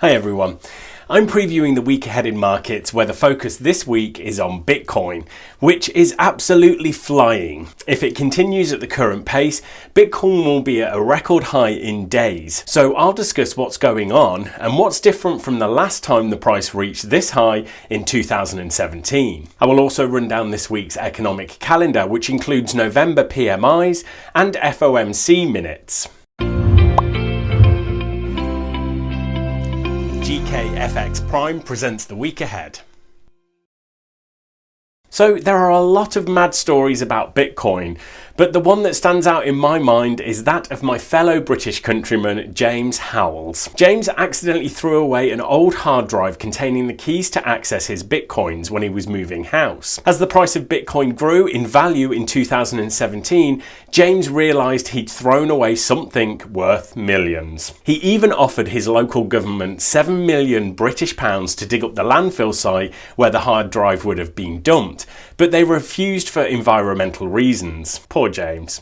Hi everyone. I'm previewing the week ahead in markets where the focus this week is on Bitcoin, which is absolutely flying. If it continues at the current pace, Bitcoin will be at a record high in days. So I'll discuss what's going on and what's different from the last time the price reached this high in 2017. I will also run down this week's economic calendar, which includes November PMIs and FOMC minutes. GKFXPrime presents the week ahead. So there are a lot of mad stories about Bitcoin, but the one that stands out in my mind is that of my fellow British countryman James Howells. James accidentally threw away an old hard drive containing the keys to access his Bitcoins when he was moving house. As the price of Bitcoin grew in value in 2017, James realised he'd thrown away something worth millions. He even offered his local government £7 million to dig up the landfill site where the hard drive would have been dumped, but they refused for environmental reasons. Poor James.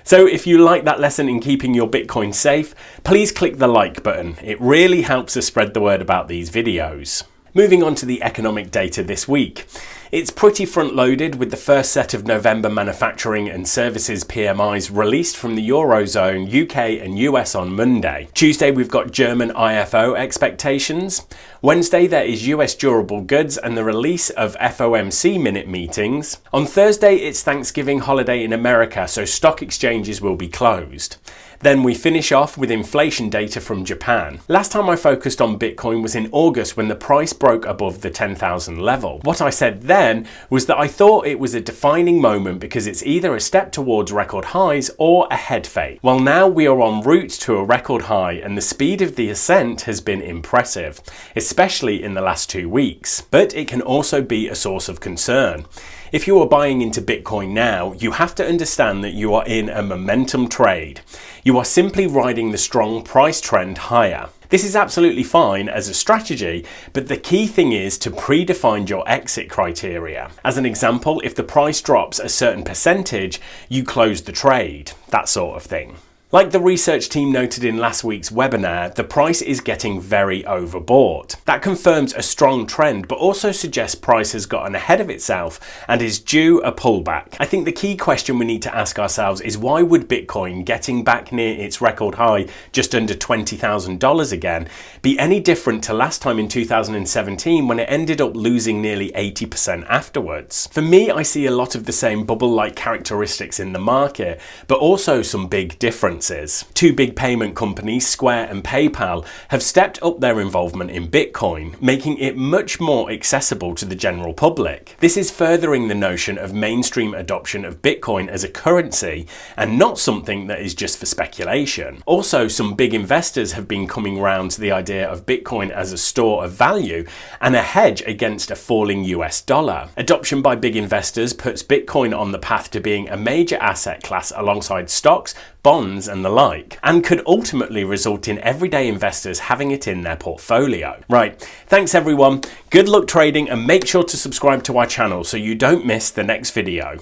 So if you like that lesson in keeping your Bitcoin safe, please click the like button. It really helps us spread the word about these videos. Moving on to the economic data this week. It's pretty front-loaded with the first set of November manufacturing and services PMIs released from the Eurozone, UK and US on Monday. Tuesday we've got German IFO expectations. Wednesday there is US durable goods and the release of FOMC minute meetings. On Thursday it's Thanksgiving holiday in America, so stock exchanges will be closed. Then we finish off with inflation data from Japan. Last time I focused on Bitcoin was in August when the price broke above the 10,000 level. What I said then was that I thought it was a defining moment because it's either a step towards record highs or a head fake. Well, now we are en route to a record high and the speed of the ascent has been impressive, especially in the last 2 weeks. But it can also be a source of concern. If you are buying into Bitcoin now, you have to understand that you are in a momentum trade. You are simply riding the strong price trend higher. This is absolutely fine as a strategy, but the key thing is to predefine your exit criteria. As an example, if the price drops a certain percentage, you close the trade, that sort of thing. Like the research team noted in last week's webinar, the price is getting very overbought. That confirms a strong trend, but also suggests price has gotten ahead of itself and is due a pullback. I think the key question we need to ask ourselves is why would Bitcoin, getting back near its record high just under $20,000 again, be any different to last time in 2017 when it ended up losing nearly 80% afterwards? For me, I see a lot of the same bubble-like characteristics in the market, but also some big differences. Two big payment companies, Square and PayPal, have stepped up their involvement in Bitcoin, making it much more accessible to the general public. This is furthering the notion of mainstream adoption of Bitcoin as a currency and not something that is just for speculation. Also, some big investors have been coming round to the idea of Bitcoin as a store of value and a hedge against a falling US dollar. Adoption by big investors puts Bitcoin on the path to being a major asset class alongside stocks, bonds and the like, and could ultimately result in everyday investors having it in their portfolio. Right, thanks everyone, good luck trading and make sure to subscribe to our channel so you don't miss the next video.